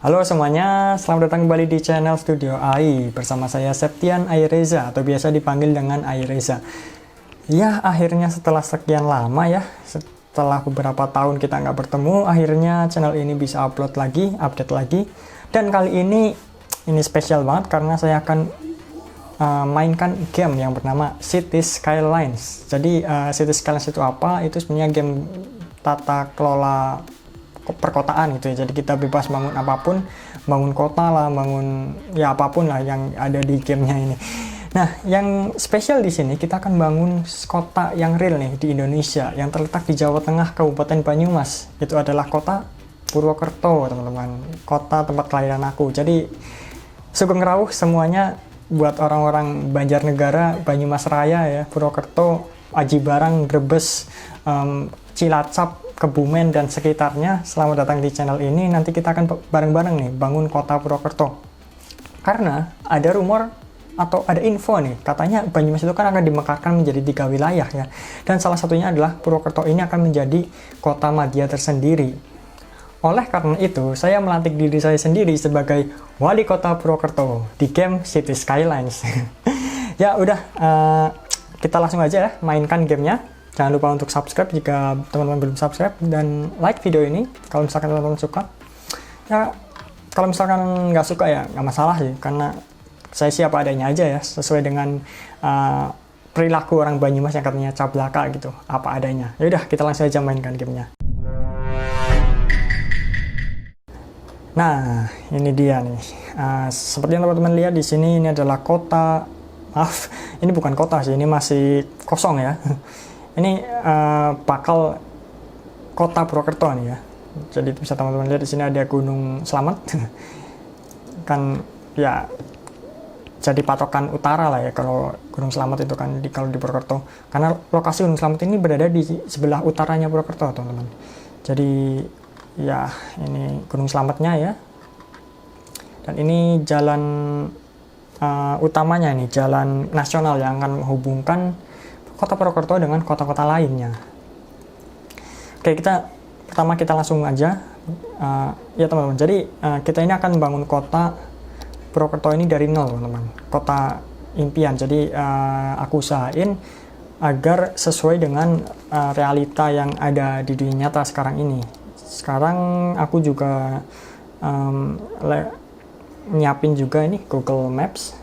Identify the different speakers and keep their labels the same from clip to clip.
Speaker 1: Halo semuanya, selamat datang kembali di channel Studio AI bersama saya Septian Aireza atau biasa dipanggil dengan Aireza. Ya, akhirnya setelah sekian lama ya, setelah beberapa tahun kita nggak bertemu, akhirnya channel ini bisa upload lagi, update lagi. Dan kali ini spesial banget karena saya akan mainkan game yang bernama Cities Skylines. Jadi Cities Skylines itu apa? Itu sebenarnya game tata kelola perkotaan gitu ya. Jadi kita bebas bangun apapun, bangun kota lah, bangun ya apapun lah yang ada di gamenya ini. Nah, yang spesial di sini kita akan bangun kota yang real nih di Indonesia yang terletak di Jawa Tengah, Kabupaten Banyumas. Itu adalah kota Purwokerto, teman-teman. Kota tempat kelahiran aku. Jadi Sugeng Rawuh semuanya buat orang-orang Banjarnegara, Banyumas Raya ya, Purwokerto, Aji Barang, Brebes, Cilacap, Kebumen dan sekitarnya. Selamat datang di channel ini. Nanti kita akan bareng-bareng nih bangun kota Purwokerto. Karena ada rumor atau ada info nih, katanya Banyumas itu kan akan dimekarkan menjadi 3 wilayah ya. Dan salah satunya adalah Purwokerto ini akan menjadi kota madya tersendiri. Oleh karena itu, saya melantik diri saya sendiri sebagai wali kota Purwokerto di game Cities Skylines. Ya udah, kita langsung aja ya mainkan gamenya. Jangan lupa untuk subscribe jika teman-teman belum subscribe, dan like video ini kalau misalkan teman-teman suka. Ya, kalau misalkan nggak suka ya nggak masalah sih, karena saya siapa adanya aja ya, sesuai dengan perilaku orang Banyumas yang katanya cablaka gitu, apa adanya. Ya udah, kita langsung aja mainkan gamenya. Nah, ini dia nih. Seperti yang teman-teman lihat di sini, ini adalah kota. Maaf, ini bukan kota sih, ini masih kosong ya. Ini bakal kota Purwokerto nih ya. Jadi bisa teman-teman lihat di sini ada Gunung Slamet. Kan ya jadi patokan utara lah ya kalau Gunung Slamet itu kan kalau di Purwokerto. Karena lokasi Gunung Slamet ini berada di sebelah utaranya Purwokerto, teman-teman. Jadi ya ini Gunung Slametnya ya. Dan ini jalan utamanya, ini jalan nasional yang akan menghubungkan kota Purwokerto dengan kota-kota lainnya. Oke, pertama kita langsung aja ya teman-teman. Jadi kita ini akan membangun kota Purwokerto ini dari nol, teman-teman. Kota impian. Jadi aku usahain agar sesuai dengan realita yang ada di dunia nyata sekarang ini. Sekarang aku juga nyiapin juga ini Google Maps.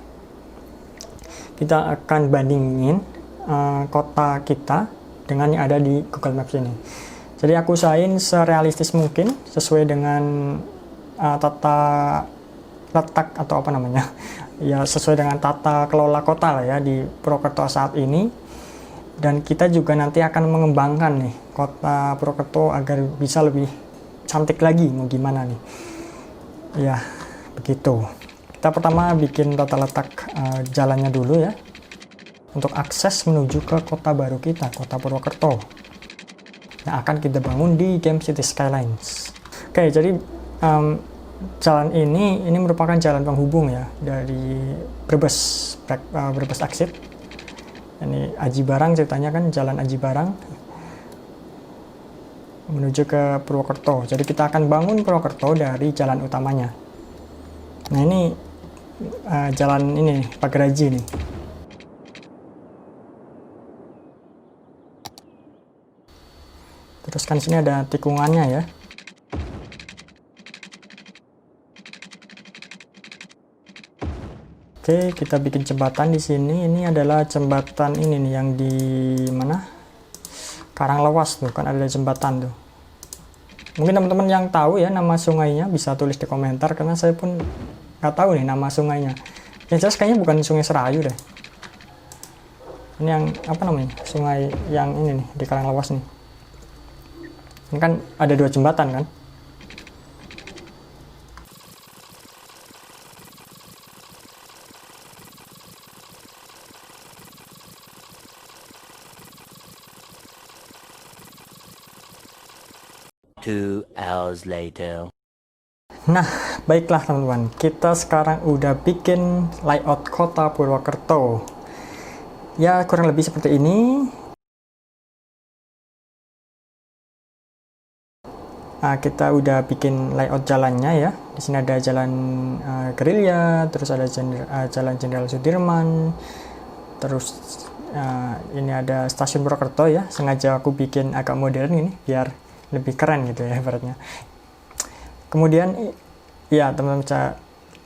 Speaker 1: Kita akan bandingin kota kita dengan yang ada di Google Maps ini. Jadi aku usahain serealistis mungkin sesuai dengan tata letak atau apa namanya ya, sesuai dengan tata kelola kota lah ya di Purwokerto saat ini. Dan kita juga nanti akan mengembangkan nih kota Purwokerto agar bisa lebih cantik lagi. Mau gimana nih ya, begitu. Kita pertama bikin tata letak jalannya dulu ya, untuk akses menuju ke kota baru kita, kota Purwokerto, yang akan kita bangun di game Cities Skylines. Oke, jadi jalan ini merupakan jalan penghubung ya dari Brebes Exit. Ini Aji Barang ceritanya kan, jalan Aji Barang menuju ke Purwokerto. Jadi kita akan bangun Purwokerto dari jalan utamanya. Nah ini jalan ini Pageraji nih. Terus kan sini ada tikungannya ya. Oke, kita bikin jembatan di sini. Ini adalah jembatan ini nih yang di mana? Karanglewas tuh kan ada jembatan tuh. Mungkin teman-teman yang tahu ya nama sungainya bisa tulis di komentar, karena saya pun nggak tahu nih nama sungainya. Yang jelas kayaknya bukan Sungai Serayu deh. Ini yang apa namanya? Sungai yang ini nih di Karanglewas nih. Ini kan ada 2 jembatan kan.
Speaker 2: Two hours later.
Speaker 1: Nah, baiklah teman-teman. Kita sekarang udah bikin layout kota Purwokerto. Ya, kurang lebih seperti ini. kita udah bikin layout jalannya ya. Di sini ada jalan Gerilya, terus ada jalan Jenderal Sudirman, terus ini ada stasiun Purwokerto ya. Sengaja aku bikin agak modern ini biar lebih keren gitu ya ibaratnya. Kemudian ya teman-teman bisa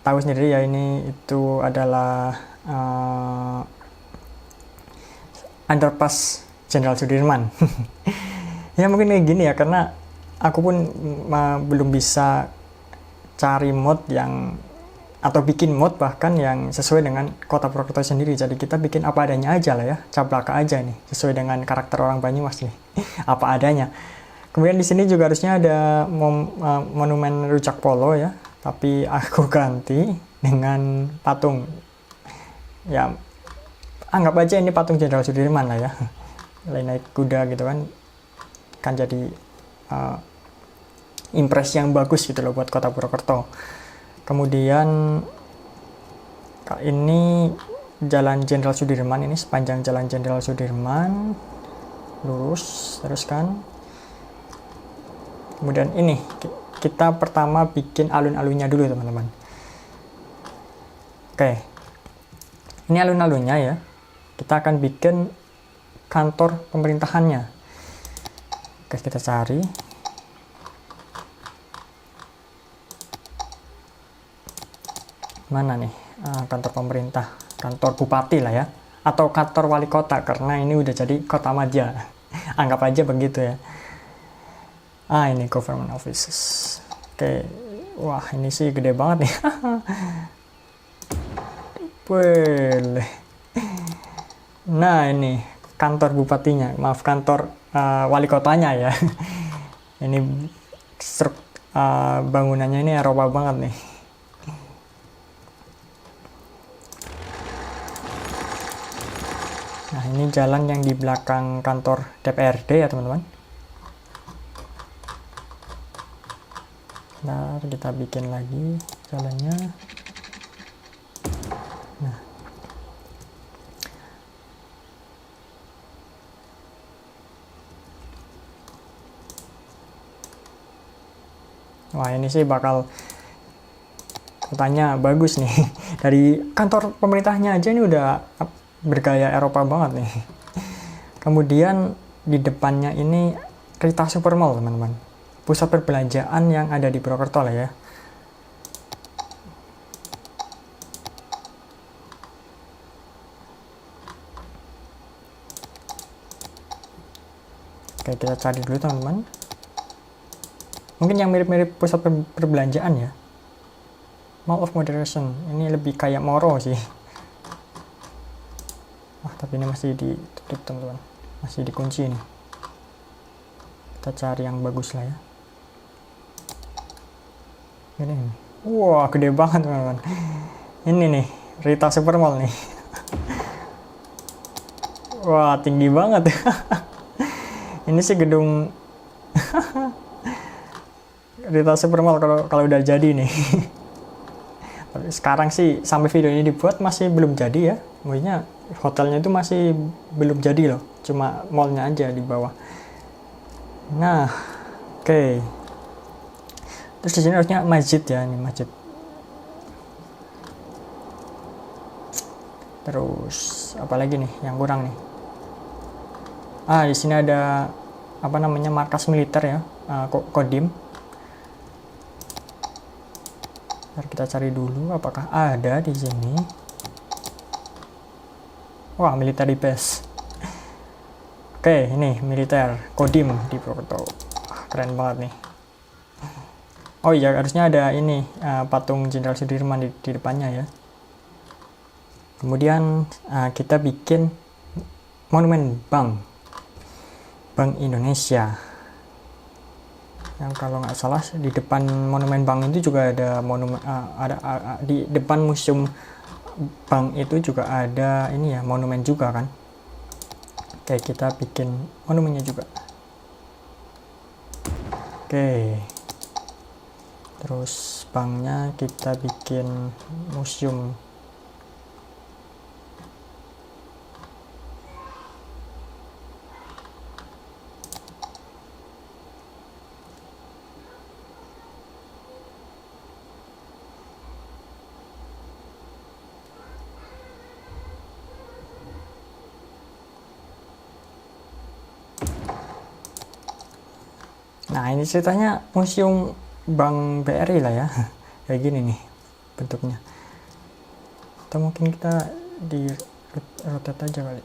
Speaker 1: tahu sendiri ya, ini itu adalah underpass Jenderal Sudirman. Ya mungkin kayak gini ya, karena aku pun belum bisa cari mod yang atau bikin mod bahkan yang sesuai dengan kota Purwokerto sendiri. Jadi kita bikin apa adanya aja lah ya, caplaka aja nih, sesuai dengan karakter orang Banyumas nih, apa adanya. Kemudian di sini juga harusnya ada monumen rujak polo ya, tapi aku ganti dengan patung. Ya anggap aja ini patung Jenderal Sudirman lah ya, lain naik kuda gitu kan jadi impresi yang bagus gitu loh buat kota Purwokerto. Kemudian ini jalan Jenderal Sudirman, ini sepanjang jalan Jenderal Sudirman lurus terus kan. Kemudian ini kita pertama bikin alun-alunnya dulu teman-teman. Oke, ini alun-alunnya ya, kita akan bikin kantor pemerintahannya. Oke, kita cari. Mana nih kantor pemerintah, kantor bupati lah ya, atau kantor wali kota, karena ini udah jadi kota madya. Anggap aja begitu ya. Ini government offices. Oke, wah ini sih gede banget nih. Boleh. Nah ini kantor bupatinya, maaf kantor wali kotanya ya. Ini bangunannya ini Eropa banget nih. Nah ini jalan yang di belakang kantor DPRD ya teman-teman. Nah kita bikin lagi jalannya. Nah wah ini sih bakal kotanya bagus nih. Dari kantor pemerintahnya aja ini udah bergaya Eropa banget nih. Kemudian di depannya ini Rita Supermall teman-teman, pusat perbelanjaan yang ada di Purwokerto lah ya. Oke, kita cari dulu teman-teman. Mungkin yang mirip-mirip pusat perbelanjaan ya. Mall of Moderation, ini lebih kayak Moro sih. Tapi ini masih ditutup teman-teman, masih dikunci nih. Kita cari yang bagus lah ya. Ini wah gede banget teman-teman. Ini nih Rita Supermall nih. Wah tinggi banget. Ini sih gedung Rita Supermall kalau udah jadi nih. Tapi sekarang sih sampai video ini dibuat masih belum jadi ya. Maksudnya hotelnya itu masih belum jadi loh, cuma mallnya aja di bawah. Nah, oke. Terus di sini harusnya masjid ya, ini masjid. Terus apa lagi nih yang kurang nih? Di sini ada apa namanya markas militer ya, Kodim. Ntar kita cari dulu apakah ada di sini. Wah, military base. Oke, ini militer Kodim di Purwokerto. Keren banget nih. Oh iya, harusnya ada ini patung Jenderal Sudirman di depannya ya. Kemudian kita bikin monumen Bank Indonesia. Yang kalau nggak salah di depan monumen bank itu juga ada monumen, di depan museum bank itu juga ada ini ya, monumen juga kan. Oke, kita bikin monumennya juga. Oke, terus banknya kita bikin museum. Nah, ini ceritanya museum Bank BRI lah ya. Kayak gini nih bentuknya. Atau mungkin kita di rotate aja kali.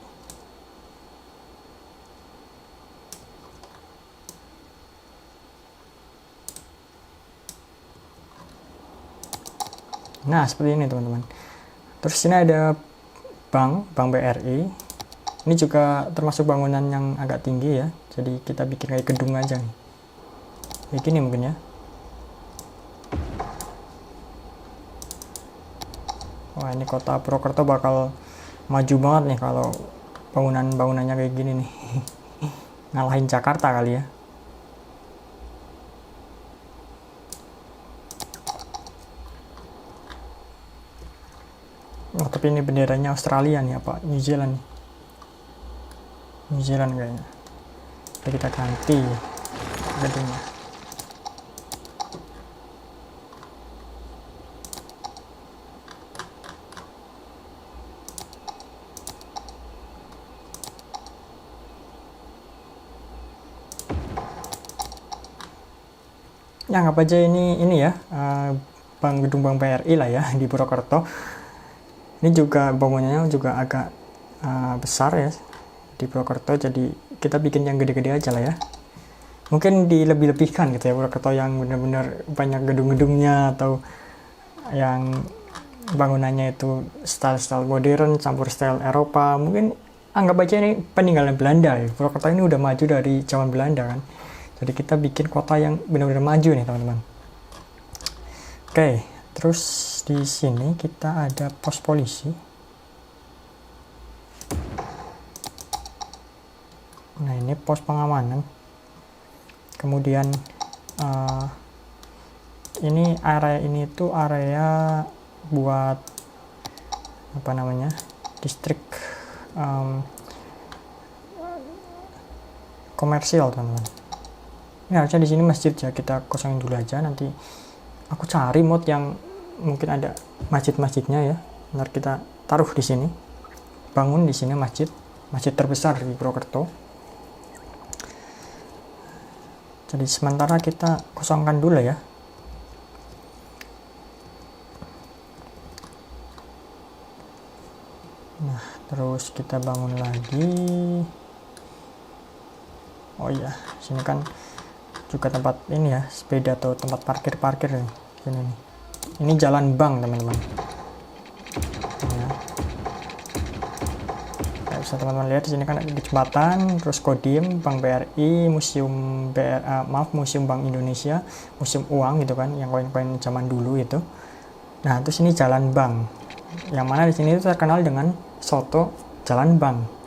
Speaker 1: Nah, seperti ini teman-teman. Terus sini ada Bank BRI. Ini juga termasuk bangunan yang agak tinggi ya. Jadi kita bikin kayak gedung aja nih. Kayak gini mungkin ya. Wah, ini kota Purwokerto bakal maju banget nih kalau bangunan-bangunannya kayak gini nih. Ngalahin Jakarta kali ya. Oh, tapi ini benderanya Australia nih apa New Zealand nih. New Zealand kayaknya. Jadi kita ganti gedungnya. Ya, anggap aja ini ya gedung Bank BRI lah ya di Purwokerto. Ini juga bangunannya juga agak besar ya di Purwokerto, jadi kita bikin yang gede-gede aja lah ya. Mungkin dilebih-lebihkan gitu ya, Purwokerto yang benar-benar banyak gedung-gedungnya atau yang bangunannya itu style-style modern campur style Eropa. Mungkin anggap aja ini peninggalan Belanda ya. Purwokerto ini udah maju dari zaman Belanda kan. Jadi kita bikin kota yang benar-benar maju nih teman-teman. Oke, terus di sini kita ada pos polisi. Nah, ini pos pengamanan. Kemudian ini area ini tuh area buat apa namanya? Distrik komersial teman-teman. Ini harusnya di sini masjid ya, kita kosongin dulu aja. Nanti aku cari mod yang mungkin ada masjid-masjidnya ya. Ntar kita taruh di sini. Bangun di sini masjid terbesar di Purwokerto. Jadi sementara kita kosongkan dulu ya. Nah, terus kita bangun lagi. Oh iya, sini kan juga tempat ini ya, sepeda atau tempat parkir nih. Sini nih. Ini jalan bank teman-teman. Ya. Kayak bisa teman-teman lihat di sini kan ada jembatan, terus Kodim, Bank BRI, Museum Museum Bank Indonesia, Museum Uang gitu kan, yang koin-koin zaman dulu itu. Nah, terus ini jalan bank. Yang mana di sini itu terkenal dengan soto jalan bank.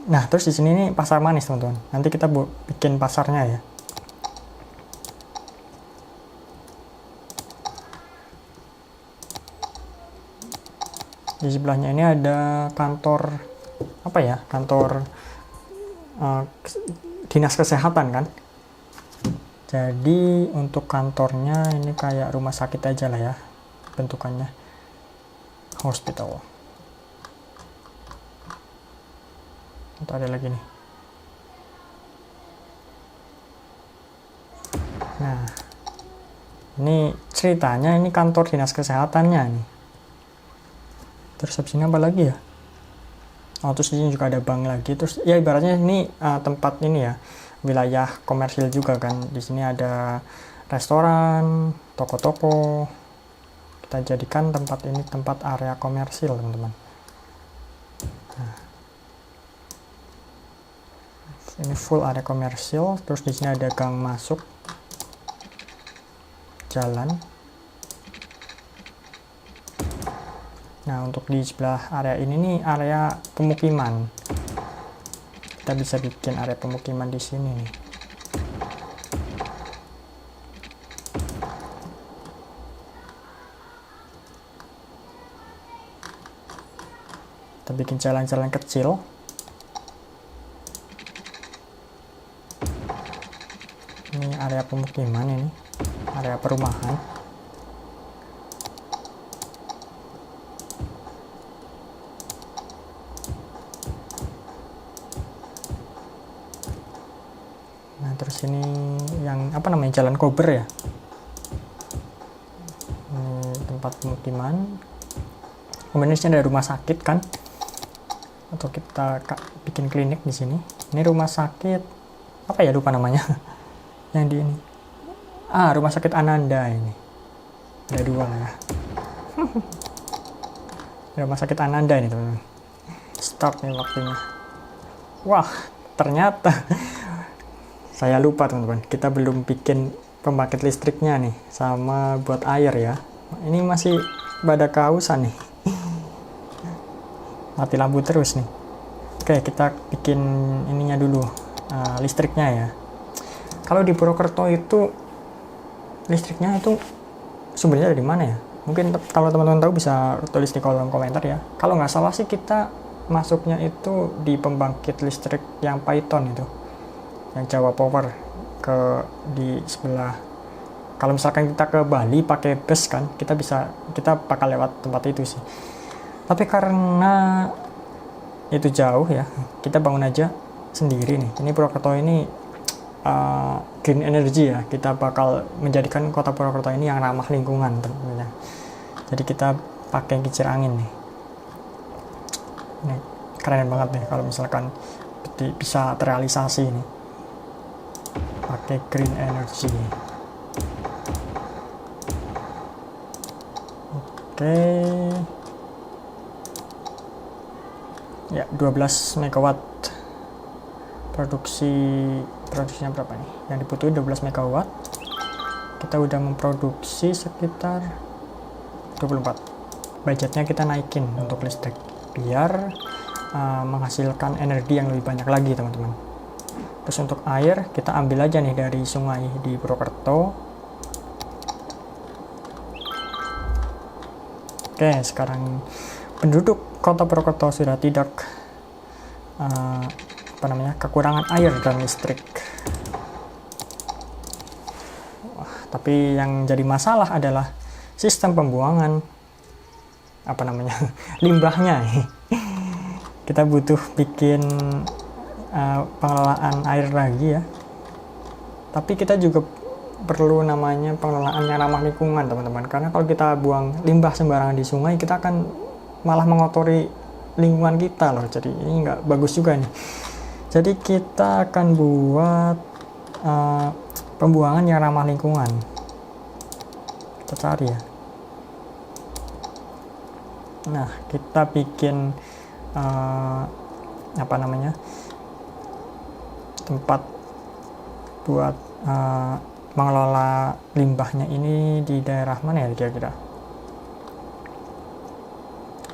Speaker 1: Nah, terus di sini nih pasar manis teman-teman. Nanti kita bikin pasarnya ya. Di sebelahnya ini ada kantor apa ya? Kantor dinas kesehatan kan. Jadi untuk kantornya ini kayak rumah sakit aja lah ya bentukannya. Hospital. Atau ada lagi nih. Nah, ini ceritanya ini kantor dinas kesehatannya nih. Terus habis ini apa lagi ya? Oh, terus di sini juga ada bank lagi. Terus ya ibaratnya ini tempat ini ya, wilayah komersil juga kan. Di sini ada restoran, toko-toko. Kita jadikan tempat ini tempat area komersil teman-teman. Nah, ini full area komersil. Terus di sini ada gang masuk, jalan. Nah, untuk di sebelah area ini nih area pemukiman. Kita bisa bikin area pemukiman di sini nih. Kita bikin jalan-jalan kecil. Ini area pemukiman ini, area perumahan. Nah, terus sini yang apa namanya, Jalan Kober ya. Ini tempat pemukiman. Kemudian di sini ada rumah sakit kan, atau kita bikin klinik di sini. Ini rumah sakit apa ya, lupa namanya. Yang di ini, rumah sakit Ananda ini. Ada 2 ya. Rumah sakit Ananda ini teman-teman. Start nih waktunya. Wah, ternyata saya lupa teman-teman, kita belum bikin pembangkit listriknya nih, sama buat air ya. Ini masih pada kehausan nih. Mati lampu terus nih. Oke, kita bikin ininya dulu, listriknya ya. Kalau di Purwokerto itu listriknya itu sumbernya dari mana ya? Mungkin kalau teman-teman tahu bisa tulis di kolom komentar ya. Kalau nggak salah sih kita masuknya itu di pembangkit listrik yang Python itu, yang Jawa Power di sebelah. Kalau misalkan kita ke Bali pakai bus kan, kita bakal lewat tempat itu sih. Tapi karena itu jauh ya, kita bangun aja sendiri nih. Ini Purwokerto ini green energy ya, kita bakal menjadikan kota Purwokerto ini yang ramah lingkungan tentunya. Jadi kita pakai kincir angin nih. Ini keren banget nih kalau misalkan bisa terrealisasi nih pakai green energy. Oke. Ya, 12 megawatt. Produksinya berapa nih? Yang dibutuhin 12 megawatt. Kita udah memproduksi sekitar 24. Budgetnya kita naikin untuk listrik biar menghasilkan energi yang lebih banyak lagi teman-teman. Terus untuk air kita ambil aja nih dari sungai di Purwokerto. Oke, sekarang penduduk kota Purwokerto sudah tidak kekurangan air dan listrik. Tapi yang jadi masalah adalah sistem pembuangan limbahnya. Kita butuh bikin pengelolaan air lagi ya. Tapi kita juga perlu namanya pengelolaan yang ramah lingkungan teman-teman. Karena kalau kita buang limbah sembarangan di sungai, kita akan malah mengotori lingkungan kita loh. Jadi ini nggak bagus juga nih. Jadi kita akan buat pembuangan yang ramah lingkungan. Kita cari ya. Nah, kita bikin tempat buat mengelola limbahnya ini di daerah mana ya kira-kira?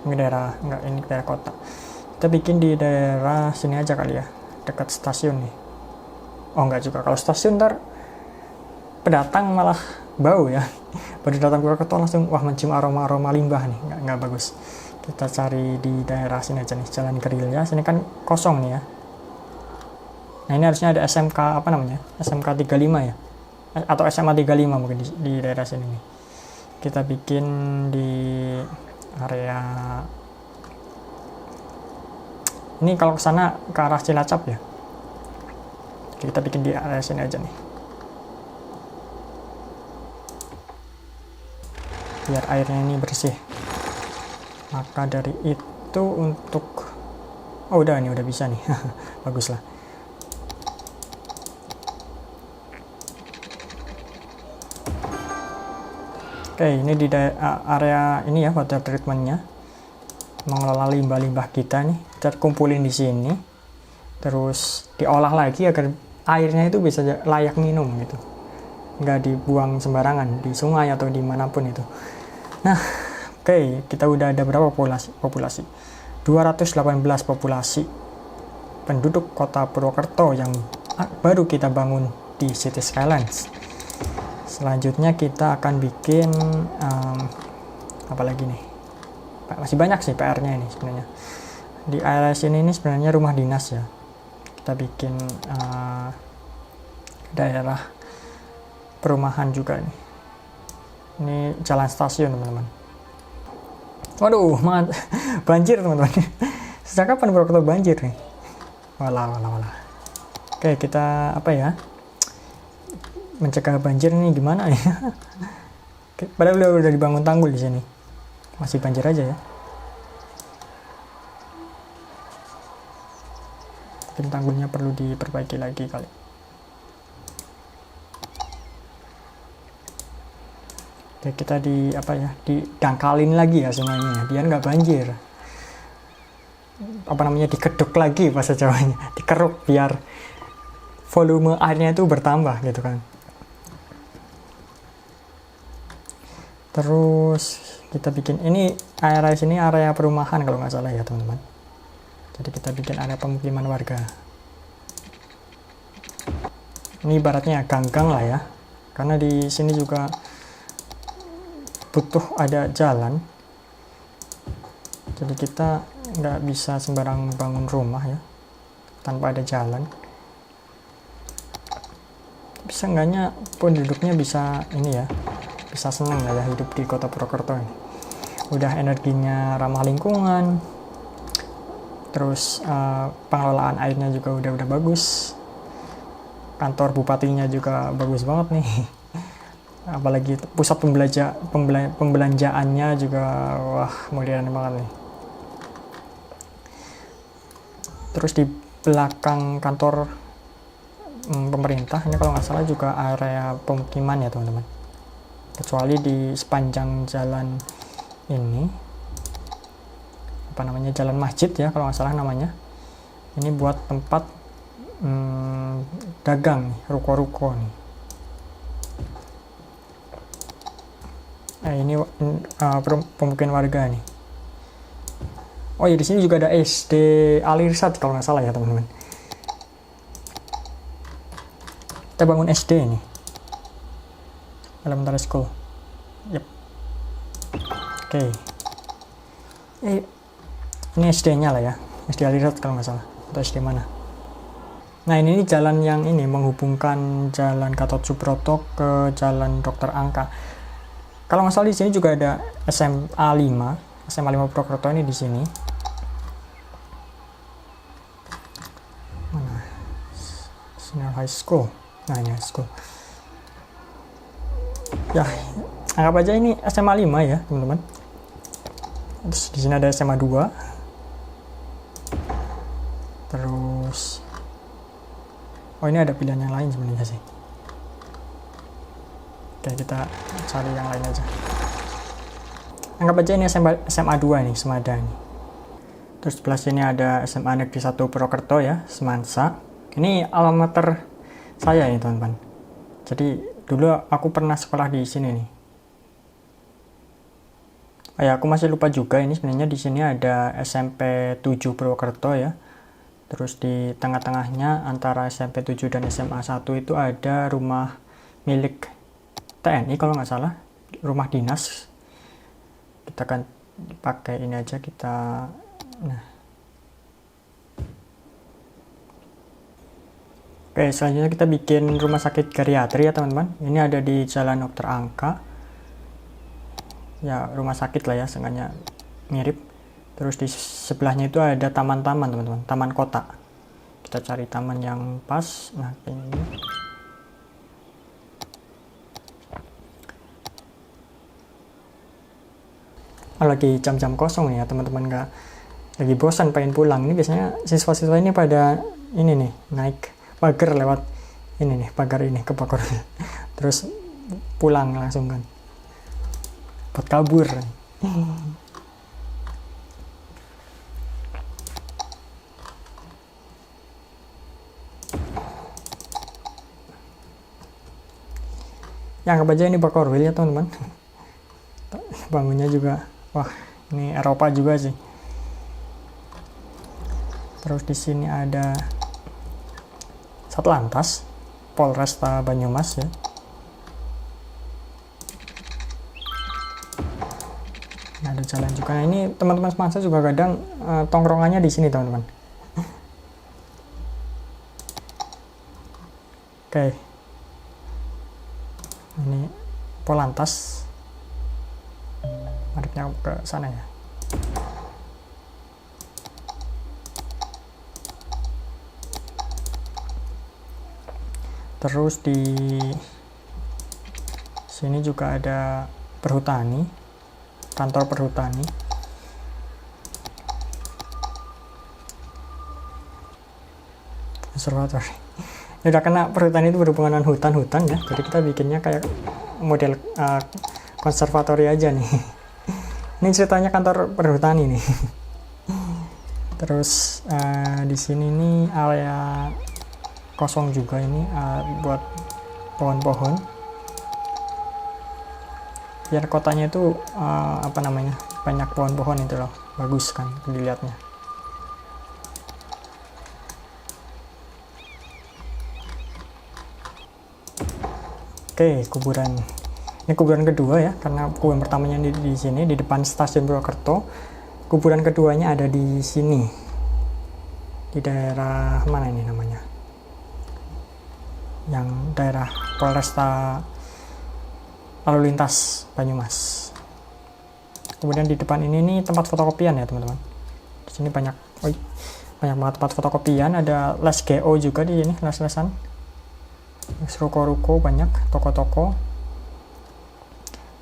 Speaker 1: Ini daerah kota. Kita bikin di daerah sini aja kali ya, dekat stasiun nih. Oh enggak juga, kalau stasiun ntar pendatang malah bau ya. Baru datang ke Purwokerto langsung mencium aroma limbah nih, nggak bagus. Kita cari di daerah sini aja nih, Jalan Gerilya. Sini kan kosong nih ya. Nah ini harusnya ada SMK SMK 35 ya, atau SMA 35 mungkin di daerah sini nih. Kita bikin di area ini, kalau ke sana ke arah Cilacap ya. Kita bikin di area sini aja nih, biar airnya ini bersih. Maka dari itu untuk udah bisa nih. Bagus lah. Oke, ini di area ini ya, water treatmentnya, mengelola limbah-limbah kita nih, kita kumpulin di sini, terus diolah lagi agar airnya itu bisa layak minum gitu, nggak dibuang sembarangan di sungai atau dimanapun itu. Nah, oke, kita udah ada berapa populasi? 218 populasi penduduk kota Purwokerto yang baru kita bangun di City Skylines. Selanjutnya kita akan bikin apa lagi nih? Masih banyak sih PR-nya ini sebenarnya. Di area sini ini sebenarnya rumah dinas ya. Kita bikin daerah perumahan juga nih. Ini jalan stasiun teman-teman. Waduh, banjir teman-teman. Sejak kapan Purwokerto banjir nih? Walah. Oke, kita mencegah banjir ini gimana ya? Padahal udah dibangun tanggul di sini, masih banjir aja ya. Mungkin tanggulnya perlu diperbaiki lagi kali. Oke, kita didangkalin lagi ya sungainya, biar nggak banjir. Dikeduk lagi bahasa Jawanya, dikeruk biar volume airnya itu bertambah gitu kan. Terus kita bikin ini area sini area perumahan kalau nggak salah ya teman-teman. Jadi kita bikin area pemukiman warga. Ini ibaratnya ganggang lah ya, karena di sini juga butuh ada jalan. Jadi kita nggak bisa sembarang bangun rumah ya tanpa ada jalan. Bisa enggaknya penduduknya bisa ini ya, bisa senang lah ya hidup di Kota Purwokerto ini. Udah energinya ramah lingkungan, terus pengelolaan airnya juga udah bagus, kantor bupatinya juga bagus banget nih. Apalagi pusat pembelanjaannya juga wah modern banget nih. Terus di belakang kantor pemerintah ini kalau nggak salah juga area pemukiman ya teman-teman, kecuali di sepanjang jalan ini jalan masjid ya kalau nggak salah namanya, ini buat tempat dagang nih, ruko-ruko nih. Ini pemukiman warga nih. Oh ya, di sini juga ada SD Alirsat kalau nggak salah ya teman-teman. Kita bangun SD ini, elementary school. Yep. Oke. Ini SD-nya lah ya, SD Alirsat kalau nggak salah, atau SD mana. Nah ini jalan yang ini menghubungkan Jalan Gatot Subroto ke Jalan Dr. Angka. Kalau nggak salah di sini juga ada SMA 5 Purwokerto ini di sini. Mana? Senior High School. Nah ini high school. Ya, anggap aja ini SMA 5 ya teman-teman. Terus di sini ada SMA 2. Terus ini ada pilihan yang lain sebenarnya sih. Oke, kita cari yang lain aja. Anggap aja ini SMA 2 nih, Semada nih. Terus sebelah sini ada SMA Negeri 1 Purwokerto ya, Semansa. Ini alamater saya nih teman-teman. Jadi dulu aku pernah sekolah di sini nih. Aku masih lupa juga ini sebenarnya di sini ada SMP 7 Purwokerto ya. Terus di tengah-tengahnya antara SMP 7 dan SMA 1 itu ada rumah milik TNI kalau nggak salah, rumah dinas. Kita kan pakai ini aja kita. Nah. Oke, selanjutnya kita bikin rumah sakit geriatri ya teman-teman. Ini ada di Jalan Dr. Angka. Ya rumah sakit lah ya, sengaja mirip. Terus di sebelahnya itu ada taman-taman teman-teman, taman kota. Kita cari taman yang pas. Nah ini. Lagi jam-jam kosong ya teman-teman, nggak lagi bosan pengen pulang. Ini biasanya siswa-siswa ini pada ini nih naik pagar lewat ini nih, pagar ini ke pagar terus pulang langsung kan buat kabur. Ya anggap aja ini Bakorwil ya teman-teman. Bangunnya juga wah, ini Eropa juga sih. Terus di sini ada Satlantas Polresta Banyumas ya. Nah, ada jalan juga. Nah, ini teman-teman Semansa juga kadang tongkrongannya di sini teman-teman. Oke. Ini Polantas. Madepnya ke sana ya. Terus di Sini juga ada perhutani, kantor perhutani. Konservatori. Ya udah, karena perhutani itu berhubungan dengan hutan-hutan ya, jadi kita bikinnya kayak model konservatori aja nih. Ini ceritanya kantor perhutani nih. Terus di sini nih area kosong juga ini buat pohon-pohon. Biar kotanya itu apa namanya, banyak pohon-pohon itu loh, bagus kan dilihatnya. Oke, kuburan. Ini kuburan kedua ya, karena kuburan pertamanya di sini di depan stasiun Purwokerto. Kuburan keduanya ada di sini, di daerah mana ini namanya, yang daerah Polresta Lalu Lintas Banyumas. Kemudian di depan ini nih tempat fotokopian ya teman-teman. Di sini banyak banget tempat fotokopian, ada les GO juga di sini, les-lesan, ruko-ruko, banyak toko-toko.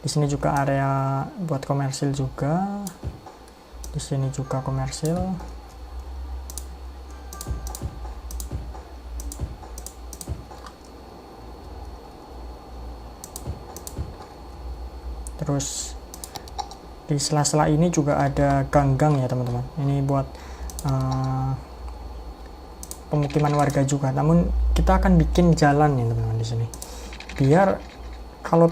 Speaker 1: Di sini juga area buat komersil juga. Di sini juga komersil. Terus di sela-sela ini juga ada gang-gang ya teman-teman. Ini buat pemukiman warga juga. Namun kita akan bikin jalan nih teman-teman di sini. Biar kalau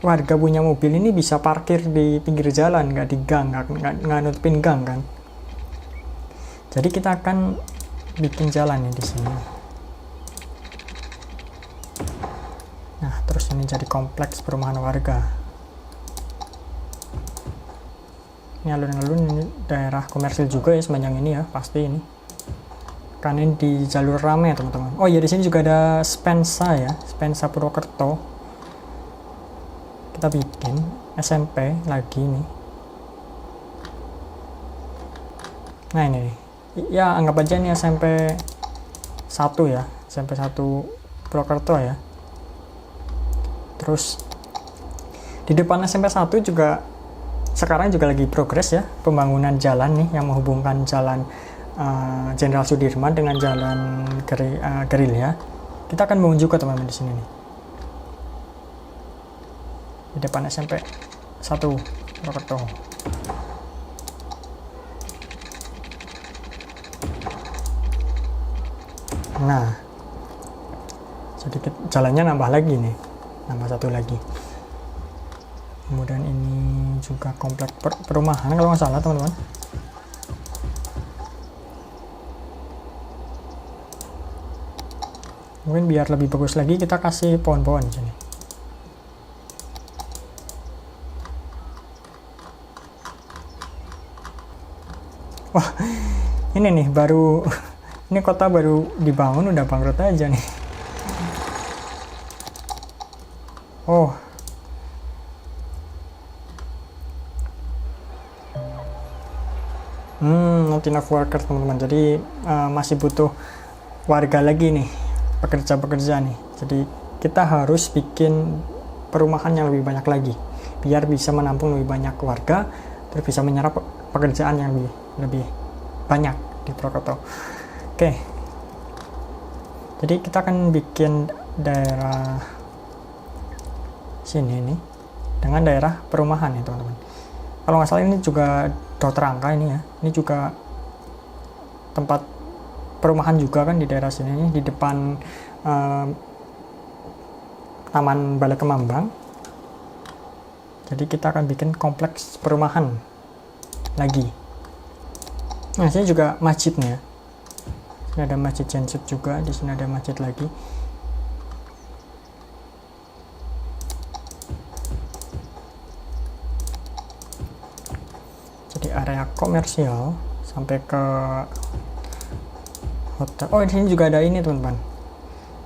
Speaker 1: warga punya mobil ini bisa parkir di pinggir jalan, nggak di gang, nggak nutupin gang kan. Jadi kita akan bikin jalan nih di sini. Nah, terus ini jadi kompleks perumahan warga. Ini alun-alun, ini daerah komersil juga ya sepanjang ini ya, pasti ini. Kan ini di jalur rame ya teman-teman. Oh ya, di sini juga ada Spensa ya, Spensa Purwokerto. Kita bikin SMP lagi nih. Nah ini nih. Ya anggap aja ini SMP 1 ya, SMP 1 Purwokerto ya. Terus di depan SMP 1 juga sekarang juga lagi progres ya, pembangunan jalan nih yang menghubungkan jalan Jenderal Sudirman dengan jalan Gerilya. Kita akan bangun juga teman-teman di sini nih. Di depan SMP 1 Purwokerto. Nah, sedikit jalannya nambah lagi nih, nambah satu lagi. Kemudian ini juga komplek perumahan kalau nggak salah teman-teman. Mungkin biar lebih bagus lagi kita kasih pohon-pohon di sini. Wah, ini nih baru, ini kota baru dibangun udah bangkrut aja nih. Oh, not enough worker teman-teman. Jadi masih butuh warga lagi nih, pekerja-pekerja nih. Jadi kita harus bikin perumahan yang lebih banyak lagi, biar bisa menampung lebih banyak warga, terus bisa menyerap pekerjaan yang lebih banyak di Purwokerto. Oke. Jadi kita akan bikin daerah sini nih dengan daerah perumahan ya teman-teman. Kalau nggak salah ini juga Dot Rangka ini ya. Ini juga tempat perumahan juga kan di daerah sini nih, di depan Taman Balai Kemambang. Jadi kita akan bikin kompleks perumahan lagi. Nah, sini juga masjidnya. Ini ada masjid Jenset juga, di sini ada masjid lagi. Jadi area komersial sampai ke hotel. Oh, di sini juga ada ini teman-teman.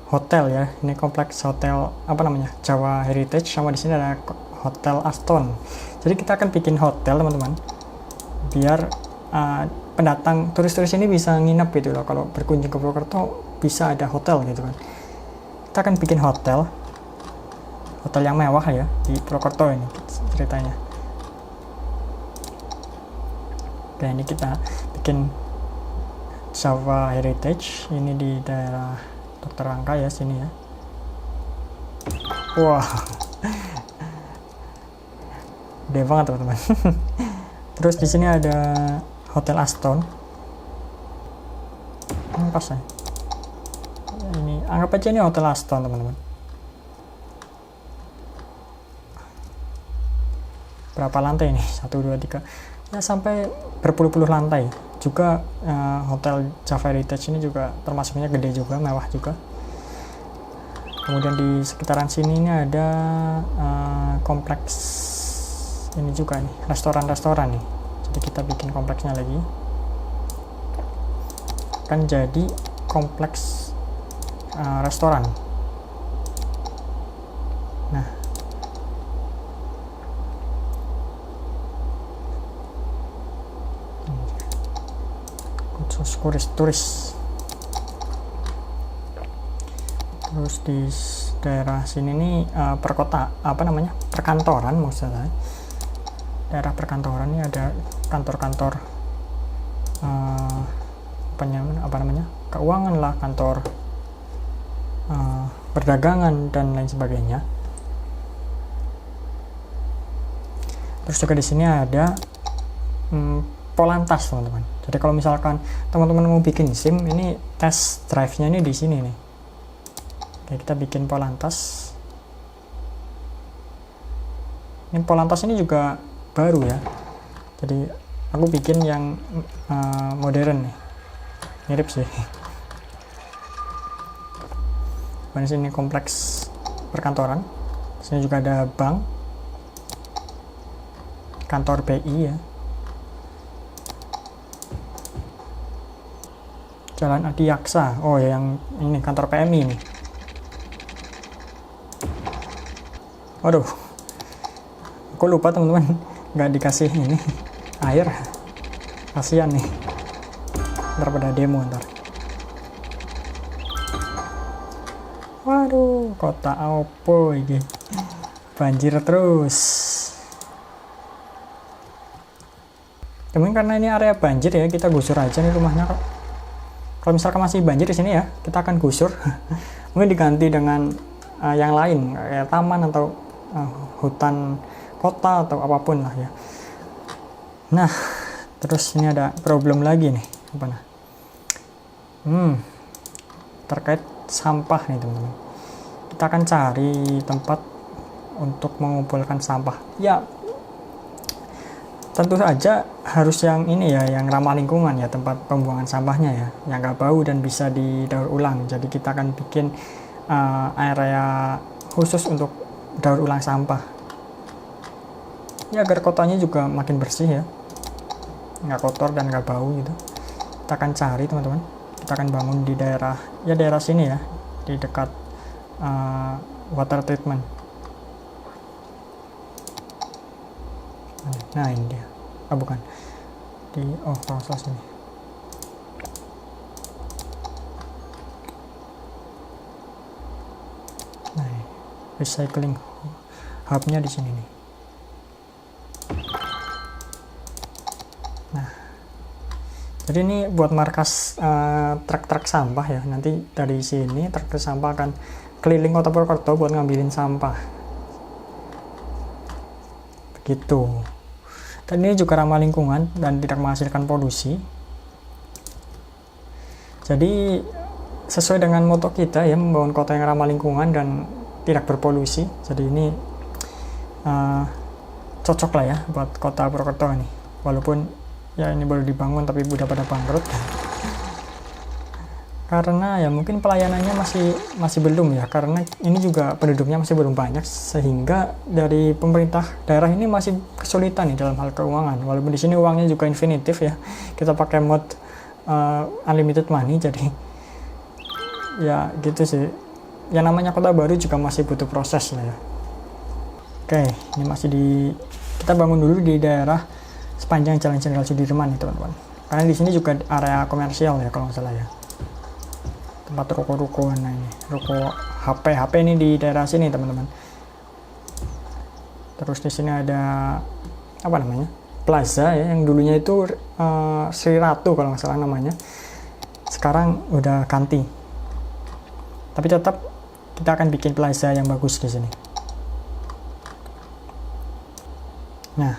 Speaker 1: Hotel ya. Ini kompleks hotel apa namanya? Jawa Heritage, sama di sini ada Hotel Aston. Jadi kita akan bikin hotel teman-teman. Biar pendatang turis-turis ini bisa nginep gitu loh. Kalau berkunjung ke Purwokerto bisa ada hotel gitu kan. Kita akan bikin hotel hotel yang mewah ya di Purwokerto ini ceritanya. Oke, ini kita bikin Java Heritage, ini di daerah Dr. Rangka ya, sini ya. Wah, gede banget teman-teman. Terus di sini ada Hotel Aston. Pas ya. Ini anggap aja ini Hotel Aston teman-teman. Berapa lantai ini? 1, 2, 3. Ya sampai berpuluh-puluh lantai. Juga Hotel Java Heritage ini juga termasuknya gede juga, mewah juga. Kemudian di sekitaran sini ini ada kompleks ini juga nih, restoran-restoran nih. Jadi kita bikin kompleksnya lagi. Kan jadi kompleks restoran. Nah, khusus turis. Terus di daerah sini nih perkantoran maksudnya. Daerah perkantoran ini ada kantor-kantor keuangan lah, kantor perdagangan dan lain sebagainya. Terus juga di sini ada Polantas teman-teman. Jadi kalau misalkan teman-teman mau bikin SIM, ini test drive-nya ini di sini nih. Oke, kita bikin Polantas. Ini Polantas ini juga baru ya. Jadi aku bikin yang modern nih. Mirip sih. Di sini kompleks perkantoran. Di sini juga ada bank, kantor BI ya. Jalan Adiaksa. Oh, yang ini kantor PMI nih. Waduh, aku lupa teman-teman, nggak dikasih ini air. Kasihan nih. Ntar pada demo ntar. Waduh, kota opo ini. Banjir terus. Temen karena ini area banjir ya, kita gusur aja nih rumahnya kok. Kalau misalkan masih banjir di sini ya, kita akan gusur. Mungkin diganti dengan yang lain, kayak taman atau hutan kota atau apapun lah ya. Nah, terus ini ada problem lagi nih. Apa nah? Terkait sampah nih teman-teman. Kita akan cari tempat untuk mengumpulkan sampah. Ya, tentu saja harus yang ini ya, yang ramah lingkungan ya, tempat pembuangan sampahnya ya, yang nggak bau dan bisa didaur ulang. Jadi kita akan bikin area khusus untuk daur ulang sampah. Ya agar kotanya juga makin bersih ya, nggak kotor dan nggak bau gitu. Kita akan cari teman-teman. Kita akan bangun di daerah sini ya, di dekat water treatment. Nah ini dia. Bukan di proses ini. Nah, recycling hubnya di sini nih. Nah, jadi ini buat markas truk-truk sampah ya. Nanti dari sini truk sampah akan keliling kota Purwokerto buat ngambilin sampah. Begitu. Dan ini juga ramah lingkungan dan tidak menghasilkan polusi. Jadi sesuai dengan moto kita ya, membangun kota yang ramah lingkungan dan tidak berpolusi. Jadi ini cocok lah ya buat kota Purwokerto ini. Walaupun ya ini baru dibangun tapi udah pada bangkrut. Karena ya mungkin pelayanannya masih belum ya, karena ini juga penduduknya masih belum banyak, sehingga dari pemerintah daerah ini masih kesulitan nih dalam hal keuangan. Walaupun di sini uangnya juga infinitif ya, kita pakai mode unlimited money, jadi ya gitu sih. Yang namanya kota baru juga masih butuh proses lah ya. Oke, ini masih kita bangun dulu di daerah sepanjang Jalan Jenderal Sudirman nih teman-teman. Karena di sini juga area komersial ya kalau nggak salah ya. Tempat ruko-ruko, nah ini ruko HP ini di daerah sini teman-teman. Terus di sini ada apa namanya, plaza ya, yang dulunya itu Sri Ratu kalau nggak salah namanya, sekarang udah ganti. Tapi tetap kita akan bikin plaza yang bagus di sini. Nah,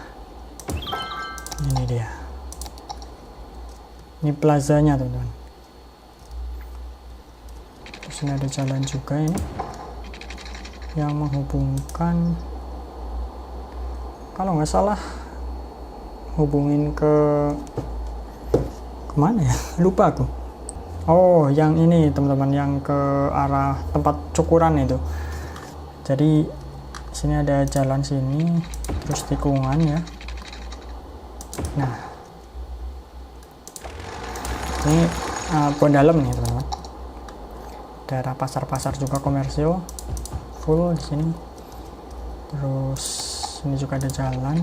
Speaker 1: ini dia. Ini plazanya teman-teman. Terus ini ada jalan juga ini yang menghubungkan, kalau nggak salah hubungin ke kemana ya, lupa aku. Oh, yang ini teman-teman, yang ke arah tempat cukuran itu. Jadi sini ada jalan sini, terus tikungan ya. Nah, ini Bondalem nih teman-teman. Daerah pasar-pasar juga komersil full di sini. Terus ini juga ada jalan.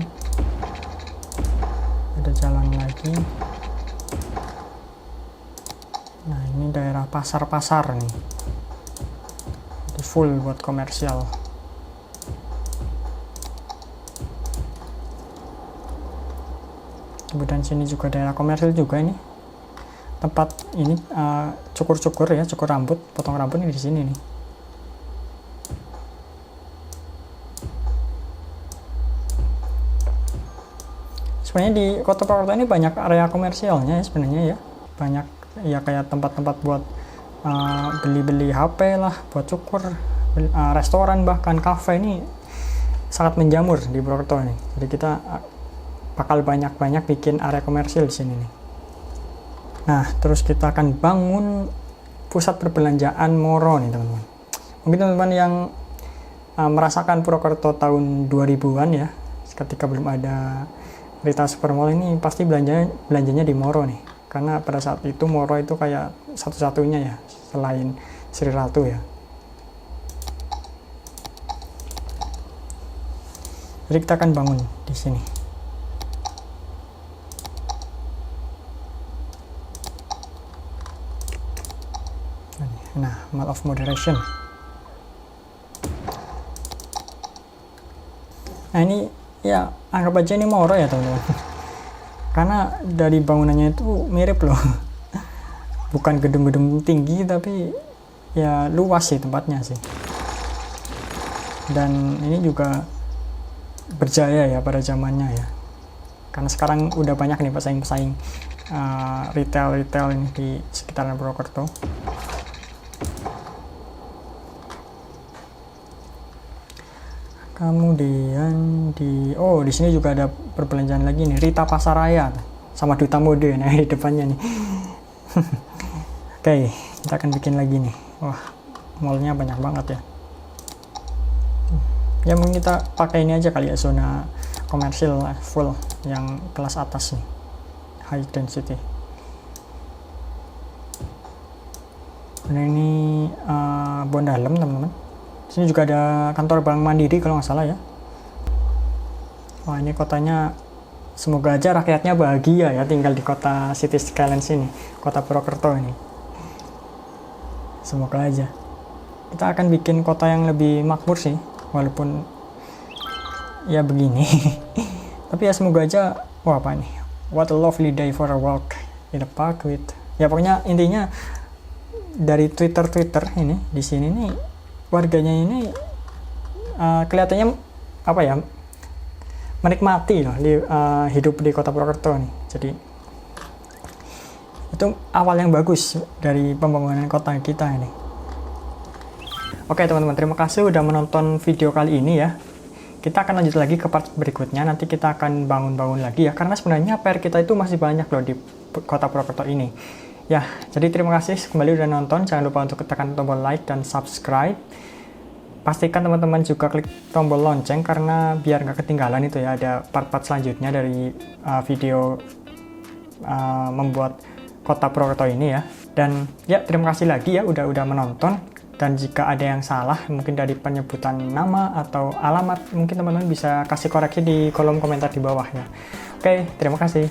Speaker 1: Ada jalan lagi. Nah, ini daerah pasar-pasar nih. Jadi full buat komersial. Kemudian sini juga daerah komersil juga ini. Tempat ini cukur-cukur ya, cukur rambut, potong rambut ini di sini nih. Sebenarnya di Kota Purwokerto ini banyak area komersialnya ya sebenarnya ya. Banyak ya kayak tempat-tempat buat beli-beli HP lah, buat cukur, restoran, bahkan kafe ini sangat menjamur di Purwokerto ini. Jadi kita bakal banyak-banyak bikin area komersil di sini nih. Nah, terus kita akan bangun pusat perbelanjaan Moro nih teman-teman. Mungkin teman-teman yang merasakan Purwokerto tahun 2000-an ya, ketika belum ada Rita Supermall ini, pasti belanjanya di Moro nih. Karena pada saat itu Moro itu kayak satu-satunya ya, selain Sri Ratu ya. Jadi kita akan bangun di sini. Nah, Mall of Moderation. Nah, ini ya anggap aja ini Moro ya teman-teman. Karena dari bangunannya itu mirip loh. Bukan gedung-gedung tinggi tapi ya luas sih tempatnya sih. Dan ini juga berjaya ya pada zamannya ya. Karena sekarang udah banyak nih pesaing-pesaing retail-retail ini di sekitaran Purwokerto. Kemudian di sini juga ada perbelanjaan lagi nih, Rita Pasaraya sama Duta Mode nah di depannya nih. Oke, kita akan bikin lagi nih. Wah, mallnya banyak banget ya. Ya mungkin kita pakai ini aja kali ya, zona komersil full yang kelas atas nih, high density. Nah, ini Bondalem teman-teman. Sini juga ada kantor Bank Mandiri kalau nggak salah ya. Wah, ini kotanya, semoga aja rakyatnya bahagia ya tinggal di kota City Skylines ini, kota Purwokerto ini. Semoga aja. Kita akan bikin kota yang lebih makmur sih, walaupun ya begini. Tapi ya semoga aja, wah apa nih? What a lovely day for a walk in the park with. Ya pokoknya intinya dari Twitter ini di sini nih, warganya ini kelihatannya apa ya, menikmati loh hidup di kota Purwokerto nih. Jadi itu awal yang bagus dari pembangunan kota kita ini. Oke teman-teman, terima kasih udah menonton video kali ini ya. Kita akan lanjut lagi ke part berikutnya, nanti kita akan bangun-bangun lagi ya, karena sebenarnya PR kita itu masih banyak loh di kota Purwokerto ini. Ya, jadi terima kasih kembali udah nonton. Jangan lupa untuk tekan tombol like dan subscribe. Pastikan teman-teman juga klik tombol lonceng karena biar nggak ketinggalan itu ya, ada part-part selanjutnya dari video membuat kota Purwokerto ini ya. Dan ya terima kasih lagi ya udah menonton. Dan jika ada yang salah mungkin dari penyebutan nama atau alamat, mungkin teman-teman bisa kasih koreksi di kolom komentar di bawah ya. Oke, terima kasih.